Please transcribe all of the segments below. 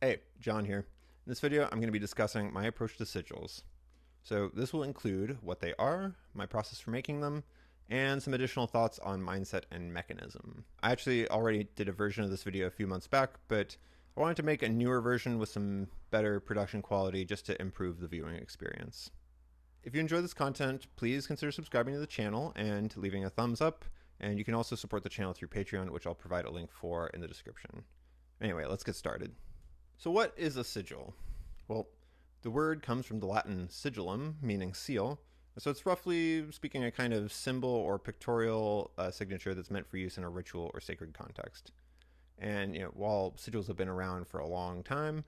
Hey, John here. In this video, I'm going to be discussing my approach to sigils. So this will include what they are, my process for making them, and some additional thoughts on mindset and mechanism. I actually already did a version of this video a few months back, but I wanted to make a newer version with some better production quality just to improve the viewing experience. If you enjoy this content, please consider subscribing to the channel and leaving a thumbs up, and you can also support the channel through Patreon, which I'll provide a link for in the description. Anyway, let's get started. So what is a sigil? Well, the word comes from the Latin sigillum, meaning seal. So it's roughly speaking a kind of symbol or pictorial signature that's meant for use in a ritual or sacred context. And while sigils have been around for a long time,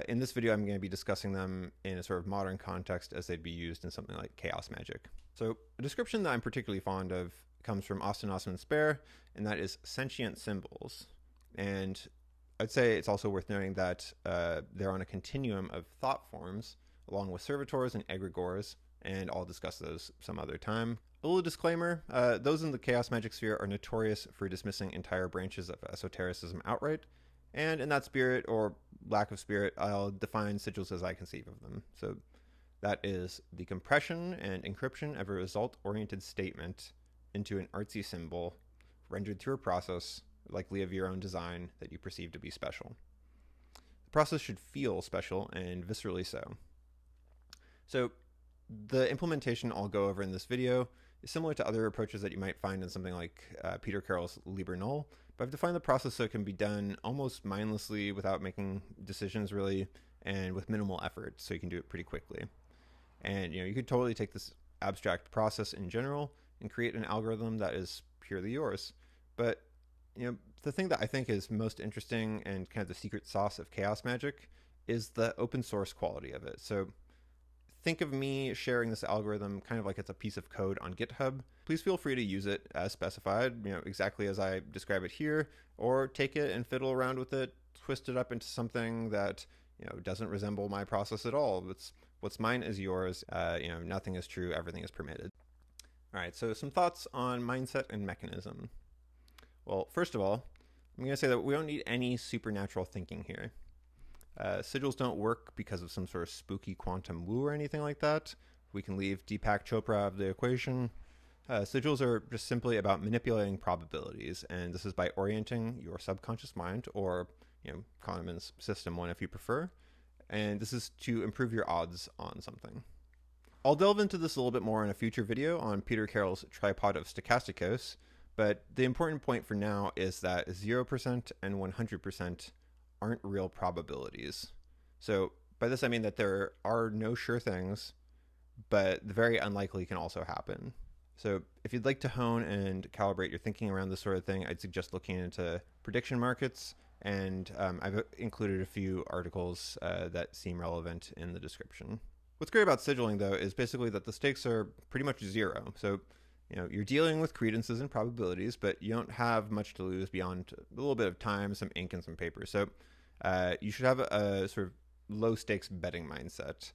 in this video I'm going to be discussing them in a sort of modern context as they'd be used in something like chaos magic. So a description that I'm particularly fond of comes from Austin Osman Spare, and that is sentient symbols. And I'd say it's also worth noting that they're on a continuum of thought forms, along with servitors and egregores, and I'll discuss those some other time. A little disclaimer, those in the chaos magic sphere are notorious for dismissing entire branches of esotericism outright, and in that spirit, or lack of spirit, I'll define sigils as I conceive of them. So that is the compression and encryption of a result-oriented statement into an artsy symbol, rendered through a process likely of your own design that you perceive to be special. The process should feel special and viscerally so. So the implementation I'll go over in this video is similar to other approaches that you might find in something like Peter Carroll's Liber Null, but I've defined the process so it can be done almost mindlessly without making decisions really, and with minimal effort, so you can do it pretty quickly. And you could totally take this abstract process in general and create an algorithm that is purely yours. But the thing that I think is most interesting and kind of the secret sauce of chaos magic is the open source quality of it. So think of me sharing this algorithm kind of like it's a piece of code on GitHub. Please feel free to use it as specified, exactly as I describe it here, or take it and fiddle around with it, twist it up into something that doesn't resemble my process at all. What's mine is yours. Nothing is true, everything is permitted. All right, so some thoughts on mindset and mechanism. Well, first of all, I'm going to say that we don't need any supernatural thinking here. Sigils don't work because of some sort of spooky quantum woo or anything like that. We can leave Deepak Chopra out of the equation. Sigils are just simply about manipulating probabilities, and this is by orienting your subconscious mind, or Kahneman's system one if you prefer, and this is to improve your odds on something. I'll delve into this a little bit more in a future video on Peter Carroll's tripod of stochasticos, but the important point for now is that 0% and 100% aren't real probabilities. So by this I mean that there are no sure things, but the very unlikely can also happen. So if you'd like to hone and calibrate your thinking around this sort of thing, I'd suggest looking into prediction markets, and I've included a few articles that seem relevant in the description. What's great about sigilling, though, is basically that the stakes are pretty much zero. So you're dealing with credences and probabilities, but you don't have much to lose beyond a little bit of time, some ink, and some paper. So you should have a sort of low stakes betting mindset.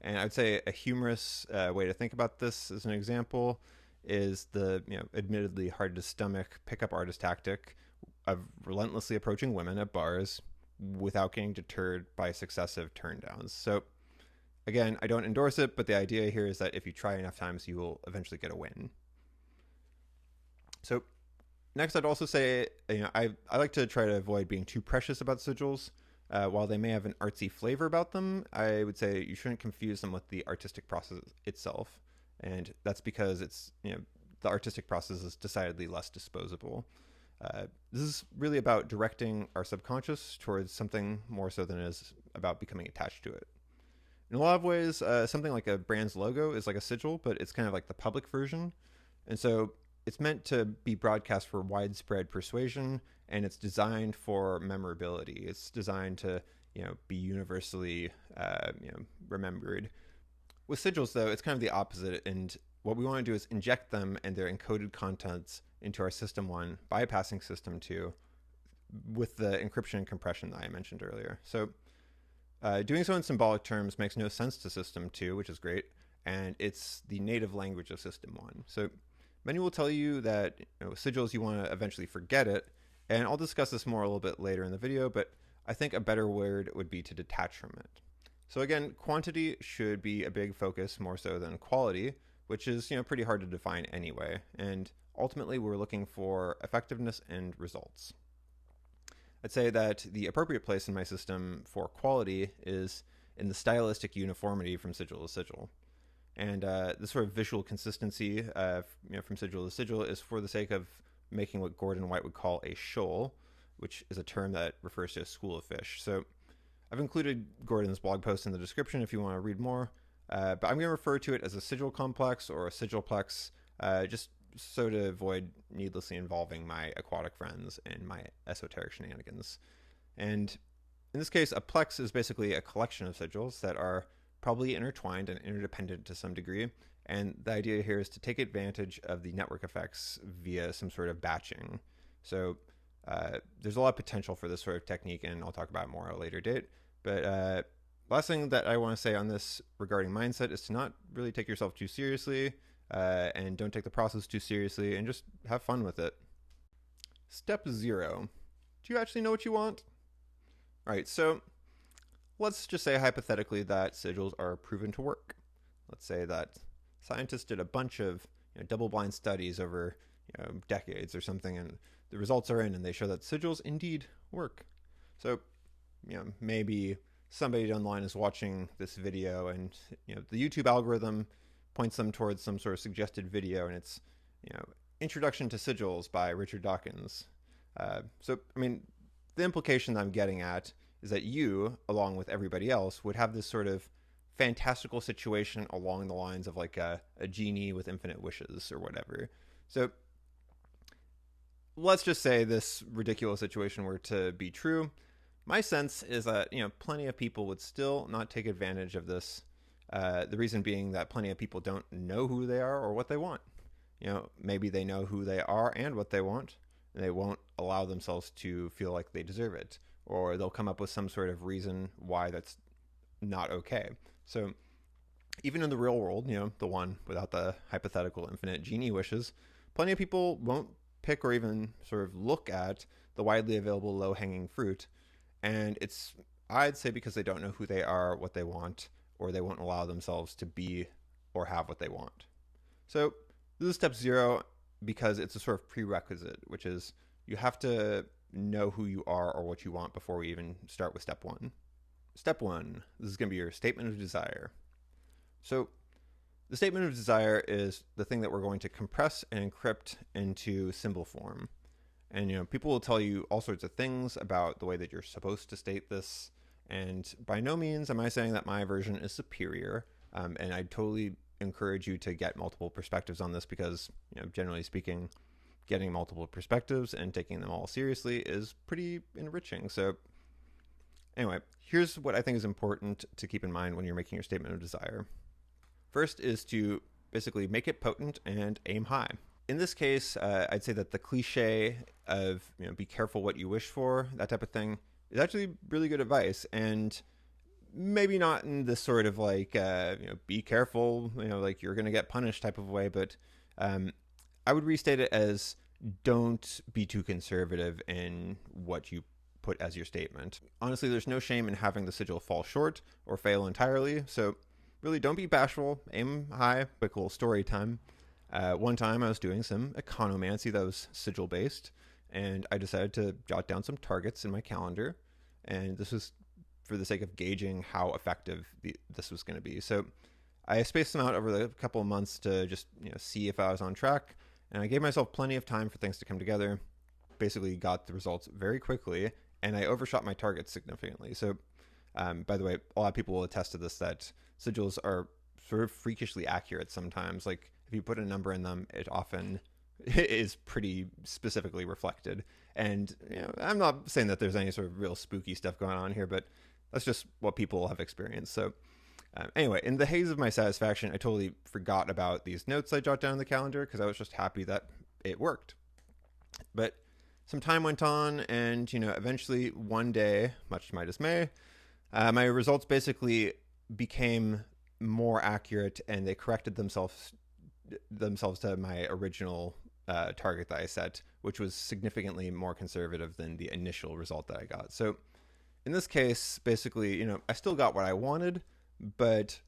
And I'd say a humorous way to think about this as an example is the admittedly hard to stomach pickup artist tactic of relentlessly approaching women at bars without getting deterred by successive turndowns. So again, I don't endorse it, but the idea here is that if you try enough times, you will eventually get a win. So next, I'd also say, I like to try to avoid being too precious about sigils. While they may have an artsy flavor about them, I would say you shouldn't confuse them with the artistic process itself. And that's because the artistic process is decidedly less disposable. This is really about directing our subconscious towards something more so than it is about becoming attached to it. In a lot of ways, something like a brand's logo is like a sigil, but it's kind of like the public version. And so it's meant to be broadcast for widespread persuasion, and it's designed for memorability. It's designed to, be universally, remembered. With sigils, though, it's kind of the opposite. And what we want to do is inject them and their encoded contents into our System 1, bypassing System 2 with the encryption and compression that I mentioned earlier. So doing so in symbolic terms makes no sense to System 2, which is great, and it's the native language of System 1. So many will tell you that sigils, you want to eventually forget it, and I'll discuss this more a little bit later in the video, but I think a better word would be to detach from it. So again, quantity should be a big focus more so than quality, which is, pretty hard to define anyway. And ultimately, we're looking for effectiveness and results. I'd say that the appropriate place in my system for quality is in the stylistic uniformity from sigil to sigil. And this sort of visual consistency from sigil to sigil is for the sake of making what Gordon White would call a shoal, which is a term that refers to a school of fish. So I've included Gordon's blog post in the description if you want to read more, but I'm going to refer to it as a sigil complex or a sigilplex, just so to avoid needlessly involving my aquatic friends in my esoteric shenanigans. And in this case, a plex is basically a collection of sigils that are probably intertwined and interdependent to some degree. And the idea here is to take advantage of the network effects via some sort of batching. So there's a lot of potential for this sort of technique, and I'll talk about it more at a later date. But last thing that I want to say on this regarding mindset is to not really take yourself too seriously, and don't take the process too seriously, and just have fun with it. Step 0. Do you actually know what you want? All right, so let's just say hypothetically that sigils are proven to work. Let's say that scientists did a bunch of double-blind studies over decades or something, and the results are in, and they show that sigils indeed work. So, maybe somebody online is watching this video, and the YouTube algorithm points them towards some sort of suggested video, and it's Introduction to Sigils by Richard Dawkins. So, the implication I'm getting at is that you, along with everybody else, would have this sort of fantastical situation along the lines of like a genie with infinite wishes or whatever. So let's just say this ridiculous situation were to be true. My sense is that, plenty of people would still not take advantage of this. The reason being that plenty of people don't know who they are or what they want. Maybe they know who they are and what they want, and they won't allow themselves to feel like they deserve it, or they'll come up with some sort of reason why that's not okay. So even in the real world, the one without the hypothetical infinite genie wishes, plenty of people won't pick or even sort of look at the widely available low-hanging fruit. And it's, I'd say, because they don't know who they are, what they want, or they won't allow themselves to be or have what they want. So this is step 0 because it's a sort of prerequisite, which is you have to know who you are or what you want before we even start with step 1. Step 1, this is going to be your statement of desire. So the statement of desire is the thing that we're going to compress and encrypt into symbol form. And, people will tell you all sorts of things about the way that you're supposed to state this. And by no means am I saying that my version is superior. And I totally encourage you to get multiple perspectives on this because, generally speaking, getting multiple perspectives and taking them all seriously is pretty enriching. So anyway, here's what I think is important to keep in mind when you're making your statement of desire. First is to basically make it potent and aim high. In this case, I'd say that the cliche of, be careful what you wish for, that type of thing, is actually really good advice. And maybe not in this sort of like, be careful, like you're going to get punished type of way, but I would restate it as don't be too conservative in what you put as your statement. Honestly, there's no shame in having the sigil fall short or fail entirely. So really don't be bashful, aim high. Quick little story time. One time I was doing some economancy that was sigil based, and I decided to jot down some targets in my calendar. And this was for the sake of gauging how effective this was going to be. So I spaced them out over the couple of months to just see if I was on track. And I gave myself plenty of time for things to come together. Basically got the results very quickly, and I overshot my targets significantly. So by the way, a lot of people will attest to this, that sigils are sort of freakishly accurate sometimes. Like if you put a number in them, it often is pretty specifically reflected. And I'm not saying that there's any sort of real spooky stuff going on here, but that's just what people have experienced. So anyway, in the haze of my satisfaction, I totally forgot about these notes I jot down in the calendar because I was just happy that it worked. But some time went on, and eventually one day, much to my dismay, my results basically became more accurate, and they corrected themselves to my original target that I set, which was significantly more conservative than the initial result that I got. So In this case, basically, I still got what I wanted, but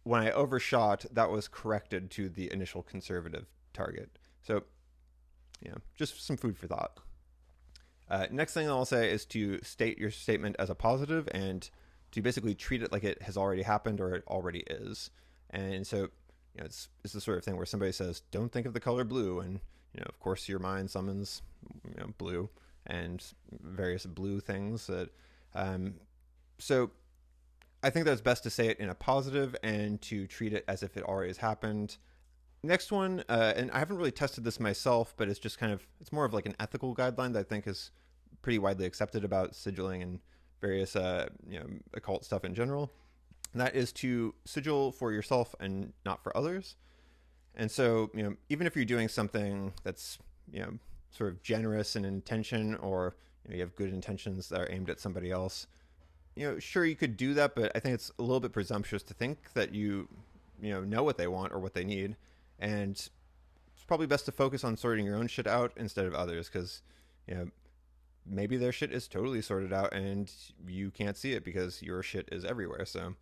when I overshot, that was corrected to the initial conservative target. So, just some food for thought. Next thing I'll say is to state your statement as a positive and to basically treat it like it has already happened or it already is. And so, it's the sort of thing where somebody says, don't think of the color blue. And, of course, your mind summons, blue and various blue things. So I think that's best to say it in a positive and to treat it as if it already has happened. Next one, and I haven't really tested this myself, but it's just it's more of like an ethical guideline that I think is pretty widely accepted about sigilling and various, occult stuff in general. And that is to sigil for yourself and not for others. And so, even if you're doing something that's, sort of generous in intention, or you have good intentions that are aimed at somebody else, sure, you could do that, but I think it's a little bit presumptuous to think that you know what they want or what they need. And it's probably best to focus on sorting your own shit out instead of others, because maybe their shit is totally sorted out and you can't see it because your shit is everywhere. So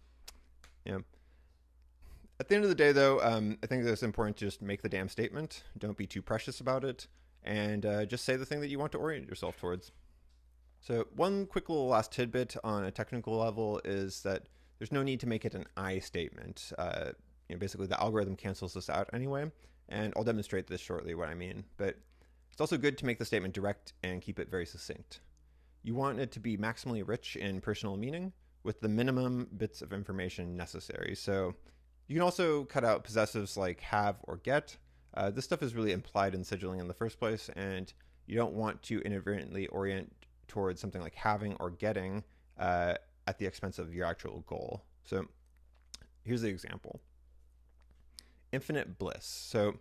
at the end of the day, though, I think that it's important to just make the damn statement. Don't be too precious about it, and just say the thing that you want to orient yourself towards. So one quick little last tidbit on a technical level is that there's no need to make it an I statement. Basically, the algorithm cancels this out anyway, and I'll demonstrate this shortly what I mean. But it's also good to make the statement direct and keep it very succinct. You want it to be maximally rich in personal meaning with the minimum bits of information necessary. So you can also cut out possessives like have or get. This stuff is really implied in sigilling in the first place, and you don't want to inadvertently orient towards something like having or getting at the expense of your actual goal. So here's the example. Infinite bliss. So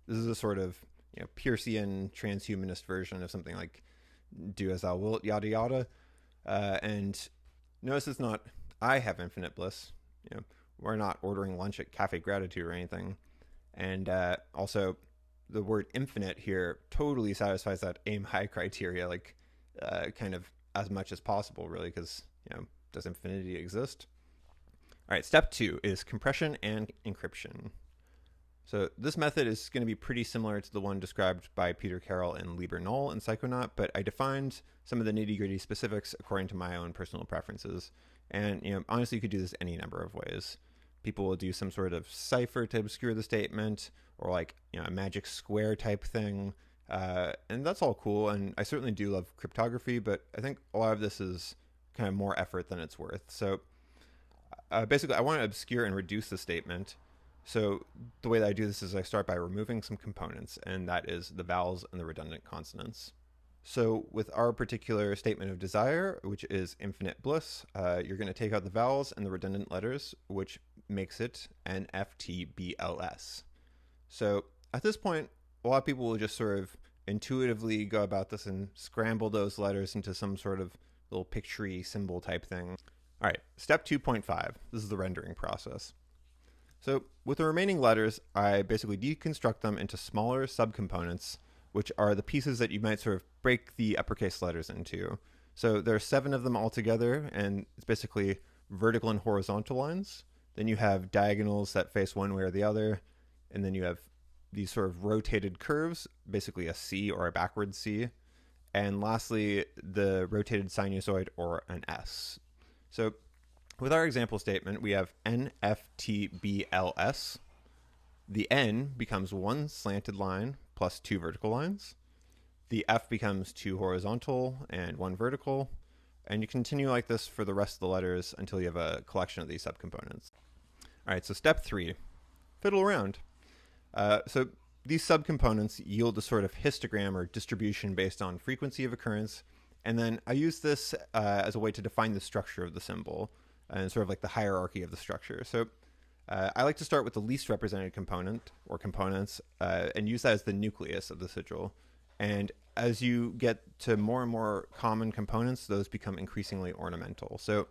this is a sort of Peircean transhumanist version of something like do as thou wilt, yada yada. And notice it's not I have infinite bliss. We're not ordering lunch at Cafe Gratitude or anything. And also the word infinite here totally satisfies that aim high criteria, like kind of as much as possible, really, because does infinity exist? All right, step 2 is compression and encryption. So this method is going to be pretty similar to the one described by Peter Carroll in Liber Null and Psychonaut, but I defined some of the nitty-gritty specifics according to my own personal preferences. And honestly, you could do this any number of ways. People will do some sort of cipher to obscure the statement, or like a magic square type thing, and that's all cool. And I certainly do love cryptography, but I think a lot of this is kind of more effort than it's worth. So basically, I want to obscure and reduce the statement. So the way that I do this is I start by removing some components, and that is the vowels and the redundant consonants. So with our particular statement of desire, which is infinite bliss, you're going to take out the vowels and the redundant letters, which makes it NFTBLS. So at this point, a lot of people will just sort of intuitively go about this and scramble those letters into some sort of little picture-y symbol type thing. All right, step 2.5. This is the rendering process. So with the remaining letters, I basically deconstruct them into smaller subcomponents, which are the pieces that you might sort of break the uppercase letters into. So there are 7 of them altogether, and it's basically vertical and horizontal lines. Then you have diagonals that face one way or the other, and then you have these sort of rotated curves, basically a C or a backward C. And lastly, the rotated sinusoid or an S. So with our example statement, we have NFTBLS. The N becomes 1 slanted line plus 2 vertical lines. The F becomes 2 horizontal and 1 vertical. And you continue like this for the rest of the letters until you have a collection of these subcomponents. All right, so step 3, fiddle around. So these subcomponents yield a sort of histogram or distribution based on frequency of occurrence. And then I use this as a way to define the structure of the symbol and sort of like the hierarchy of the structure. So I like to start with the least represented component or components and use that as the nucleus of the sigil. And as you get to more and more common components, those become increasingly ornamental. So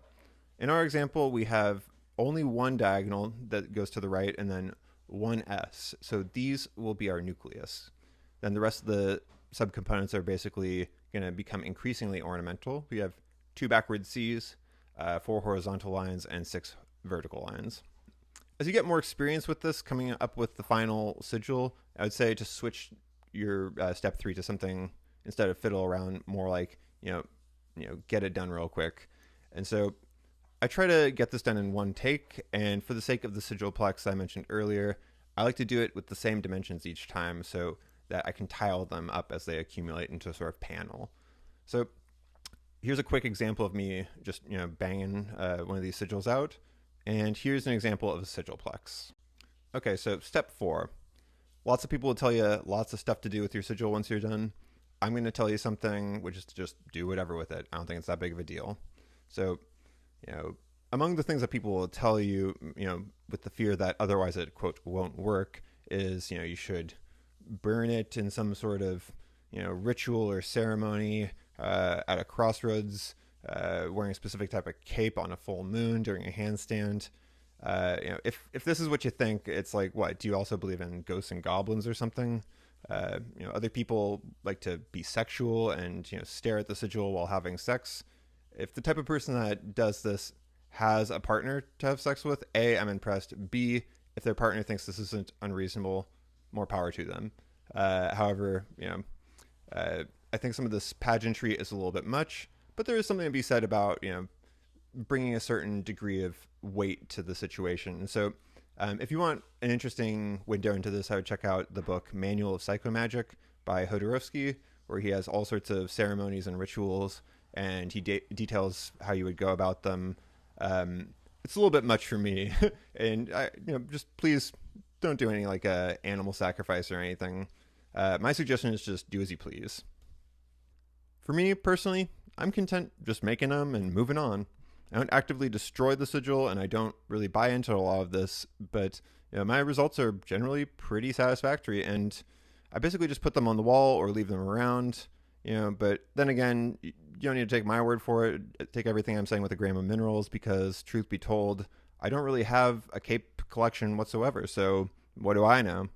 in our example, we have only one diagonal that goes to the right and then one S. So these will be our nucleus. Then the rest of the subcomponents are basically going to become increasingly ornamental. We have 2 backward C's, 4 horizontal lines, and 6 vertical lines. As you get more experience with this, coming up with the final sigil, I would say to switch your step 3 to something, instead of fiddle around, more like, get it done real quick. And so I try to get this done in one take, and for the sake of the sigilplex I mentioned earlier, I like to do it with the same dimensions each time so that I can tile them up as they accumulate into a sort of panel. So here's a quick example of me just banging one of these sigils out, and here's an example of a sigilplex. Okay, so step 4. Lots of people will tell you lots of stuff to do with your sigil once you're done. I'm going to tell you something, which is to just do whatever with it. I don't think it's that big of a deal. So, among the things that people will tell you, with the fear that otherwise it, quote, won't work, is, you should burn it in some sort of, ritual or ceremony at a crossroads, wearing a specific type of cape on a full moon during a handstand. If this is what you think, it's like, what, do you also believe in ghosts and goblins or something? Other people like to be sexual and, stare at the sigil while having sex. If the type of person that does this has a partner to have sex with, A, I'm impressed. B, if their partner thinks this isn't unreasonable, more power to them. However, I think some of this pageantry is a little bit much, but there is something to be said about, bringing a certain degree of weight to the situation. And so if you want an interesting window into this, I would check out the book Manual of Psychomagic by Hodorowski, where he has all sorts of ceremonies and rituals, and he details how you would go about them. It's a little bit much for me, and just please don't do any like animal sacrifice or anything. My suggestion is just do as you please. For me personally, I'm content just making them and moving on. I don't actively destroy the sigil, and I don't really buy into a lot of this, but my results are generally pretty satisfactory, and I basically just put them on the wall or leave them around. But then again, you don't need to take my word for it. Take everything I'm saying with a grain of minerals, because truth be told, I don't really have a cape collection whatsoever, so what do I know?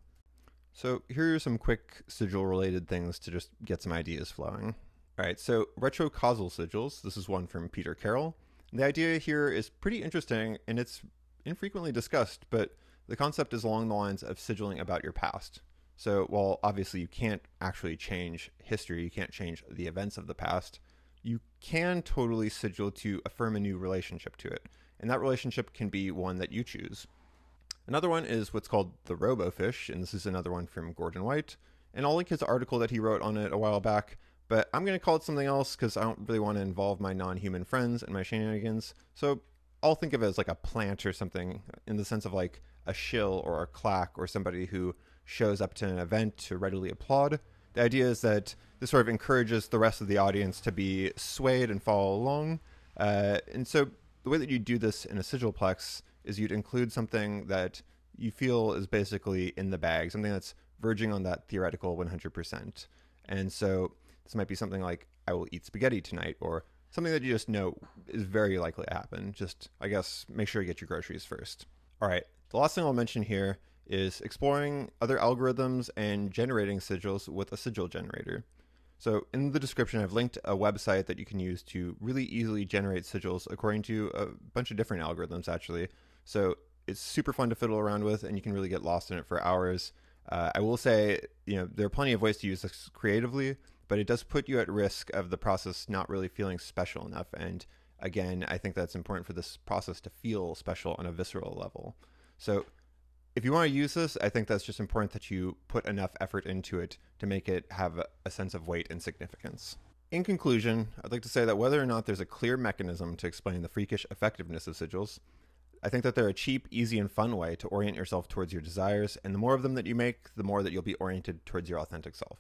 So here are some quick sigil-related things to just get some ideas flowing. All right, so retrocausal sigils. This is one from Peter Carroll. The idea here is pretty interesting, and it's infrequently discussed, but the concept is along the lines of sigilling about your past. So while obviously you can't actually change history, you can't change the events of the past, you can totally sigil to affirm a new relationship to it. And that relationship can be one that you choose. Another one is what's called the robofish, and this is another one from Gordon White. And I'll link his article that he wrote on it a while back, but I'm going to call it something else because I don't really want to involve my non-human friends in my shenanigans. So I'll think of it as like a plant or something, in the sense of like a shill or a clack or somebody who shows up to an event to readily applaud. The idea is that this sort of encourages the rest of the audience to be swayed and follow along. And so the way that you do this in a sigilplex is you'd include something that you feel is basically in the bag, something that's verging on that theoretical 100%. And so this might be something like, I will eat spaghetti tonight, or something that you just know is very likely to happen. Just, I guess, make sure you get your groceries first. All right, the last thing I'll mention here is exploring other algorithms and generating sigils with a sigil generator. So in the description, I've linked a website that you can use to really easily generate sigils according to a bunch of different algorithms, actually. So it's super fun to fiddle around with, and you can really get lost in it for hours. I will say, there are plenty of ways to use this creatively, but it does put you at risk of the process not really feeling special enough. And again, I think that's important for this process to feel special on a visceral level. So if you want to use this, I think that's just important that you put enough effort into it to make it have a sense of weight and significance. In conclusion, I'd like to say that whether or not there's a clear mechanism to explain the freakish effectiveness of sigils, I think that they're a cheap, easy, and fun way to orient yourself towards your desires, and the more of them that you make, the more that you'll be oriented towards your authentic self.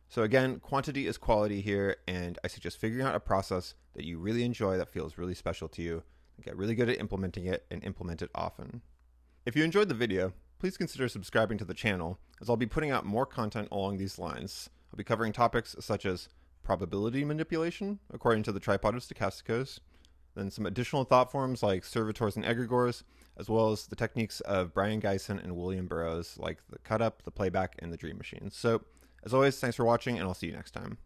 So again, quantity is quality here, and I suggest figuring out a process that you really enjoy, that feels really special to you, and get really good at implementing it, and implement it often. If you enjoyed the video, please consider subscribing to the channel, as I'll be putting out more content along these lines. I'll be covering topics such as probability manipulation, according to the tripod of stochasticos, then some additional thought forms like servitors and egregores, as well as the techniques of Brian Geisen and William Burroughs, like the cut-up, the playback, and the dream machines. So, as always, thanks for watching, and I'll see you next time.